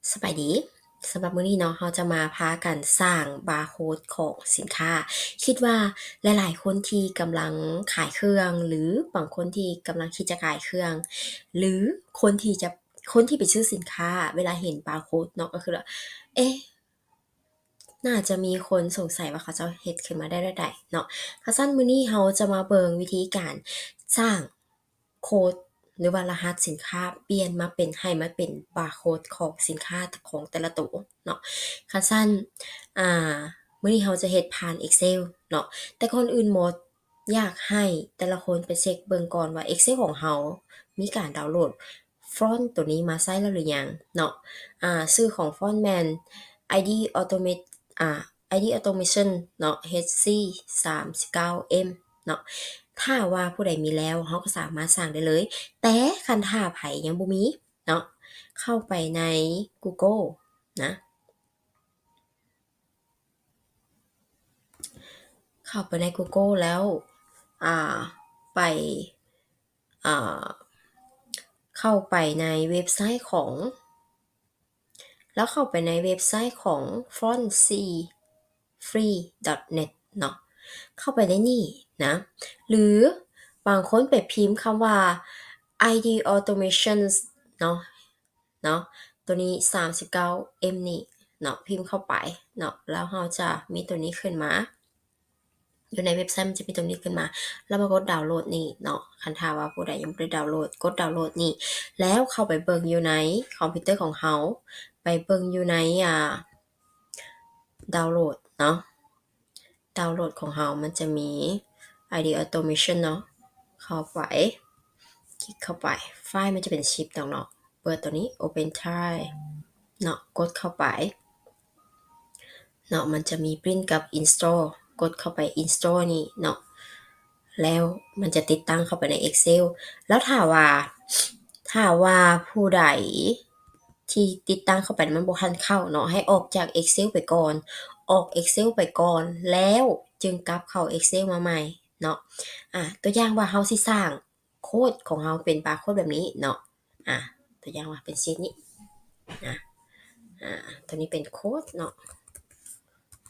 สบายดีสำหรับมื้อนี้เนาะเราจะมาพากันสร้างบาร์โคดของสินค้าคิดว่าหลายๆคนที่กำลังขายเครื่องหรือบางคนที่กำลังคิดจะขายเครื่องหรือคนที่จะคนที่ไปซื้อสินค้าเวลาเห็นบาร์โคดเนาะก็คือแบบเอ๊ะน่าจะมีคนสงสัยว่าเขาจะเฮ็ดขึ้นมาได้จั่งใดเนาะถ้าซั้นมื้อนี้เราจะมาเบิ่งวิธีการสร้างโคดหรือว่ารหัสสินค้าเปลี่ยนมาเป็นให้มันเป็นบาร์โคดของสินค้าของแต่ละตัวเนาะถ้าซั้นอ่ามื้อนี้เราจะเฮ็ดผ่าน Excel เนาะแต่ก่อนอื่นหมดอยากให้แต่ละคนไปเช็กเบิ่งก่อนว่า Excel ของเรามีการดาวน์โหลดฟอนต์ตัวนี้มาใช้แล้วหรือยังเนาะชื่อของฟอนต์แม่น ID Automate อ่า ID Automation เนาะ HC39M เนาะถ้าว่าผู้ใดมีแล้วเราก็สามารถสร้างได้เลยแต่คันถ้าไผยังบ่มีเนาะเข้าไปใน Google นะเข้าไปใน Google แล้วอ่าไปอ่าเข้าไปในเว็บไซต์ของแล้วเข้าไปในเว็บไซต์ของ fontcfree.net เนาะเข้าไปในนี่นะหรือบางคนไปพิมพ์คำว่า ID automations เนาะเนาะตัวนี้ 39M นี่เนาะพิมพ์เข้าไปเนาะแล้วเราจะมีตัวนี้ขึ้นมาอยู่ในเว็บไซต์มันจะมีตรงนี้ขึ้นมาแล้วมากดดาวน์โหลดนี่เนาะคันถ้าว่าผู้ใดยังบ่ได้ดาวน์โหลดกดดาวน์โหลดนี่แล้วเข้าไปเบิ่งอยู่ในคอมพิวเตอร์ของเราไปเบิ่งอยู่ในดาวน์โหลดเนาะดาวน์โหลดของเรามันจะมี ID Automation เนาะเข้าไปคลิกเข้าไปไฟล์มันจะเป็น zip เนาะเปิดตัวนี้ Open Tile เนาะกดเข้าไปเนาะมันจะมี Print กับ Install กดเข้าไป Install นี่เนาะแล้วมันจะติดตั้งเข้าไปใน Excel แล้วถ้าว่าผู้ใดที่ติดตั้งเข้าไปมันบ่ทันเข้าเนาะให้ออกจาก Excel ไปก่อนออก Excel ไปก่อนแล้วจึงกลับเข้า Excel มาใหม่เนาะตัวอย่างว่าเราสิสร้างโคดของเราเป็นบาร์โคดแบบนี้เนาะตัวอย่างว่าเป็นชีตนี้นะตัวนี้เป็นโคดเนาะ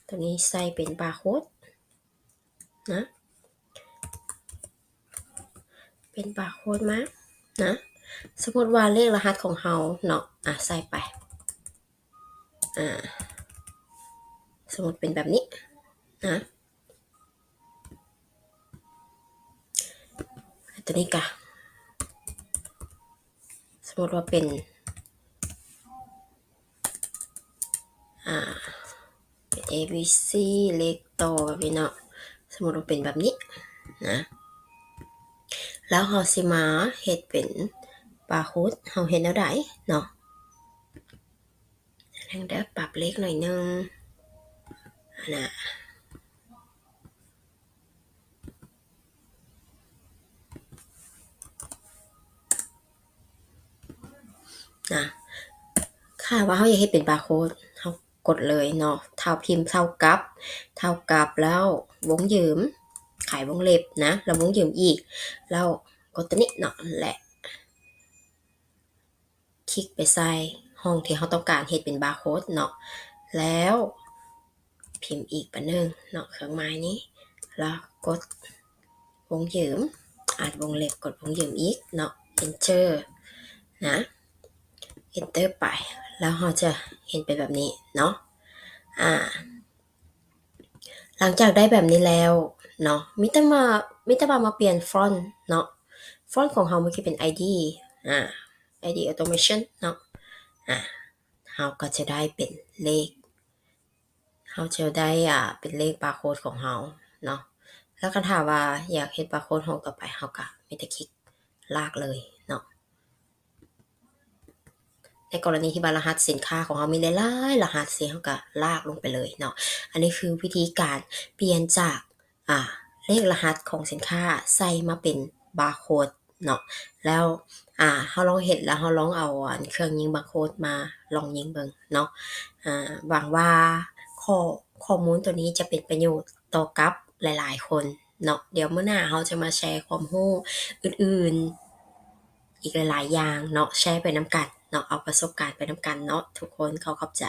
ตัวนี้ใส่เป็นบาร์โคดนะเป็นบาร์โคดมานะสมมุติว่าเลขรหัสของเราเนาะใส่ไปสมมุติเป็นแบบนี้นะตัวนี้ก็สมมุติว่าเป็นเป็น ABC เลขต่อแบบนี้เนาะสมมุติว่าเป็นแบบนี้นะแล้วเราสิมาเฮ็ดเป็นบาร์โคดเราเฮ็ดแนวใดเนาะเดี๋ยวปรับเลขหน่อยนึงนะถ้าว่าเราอยากเฮ็ดเป็นบาร์โคดเรากดเลยเนาะเท่าพิมพ์เท่ากับแล้ววงยืมขายวงเล็บนะแล้ววงยืมอีกแล้วกดตัวนี้เนาะและคลิกไปใส่ห้องที่เราต้องการเฮ็ดเป็นบาร์โคดเนาะแล้วพิมพ์อีกประนึงเนาะเครื่องหมายนี้แล้วกดวงยืมวงเล็บกดวงยืมอีกเนาะ enter นะ enter ไปแล้วเราจะเห็นเป็นแบบนี้เนาะหลังจากได้แบบนี้แล้วเนาะมิแต่ว่ามาเปลี่ยนฟอนต์เนาะฟอนต์ของเราเมื่อกี้เป็น ID ID automation เนาะเราก็จะได้เป็นเลขเราจะได้เป็นเลขบาร์โคดของเราเนาะแล้วก็ถ้าว่าอยากเฮ็ดบาร์โคดห้องต่อไปเราก็มีแต่คลิกลากเลยเนาะในกรณีที่ว่ารหัสสินค้าของเรามีหลายๆรหัสสิเราก็ลากลงไปเลยเนาะอันนี้คือวิธีการเปลี่ยนจากเลขรหัสของสินค้าใส่มาเป็นบาร์โคดเนาะแล้วเราลองเฮ็ดแล้วเราลองเอาเครื่องยิงบาร์โคดมาลองยิงเบิ่งเนาะหวังว่าข้อข้อมูลตัวนี้จะเป็นประโยชน์ต่อกับหลายๆคนเนาะเดี๋ยวมื้อหน้าเราจะมาแชร์ความรู้อื่นๆอีกหลายๆอย่างเนาะแชร์ไปนำกัน เนาะเอาประสบการณ์ไปนำกันเนาะทุกคนขอขอบใจ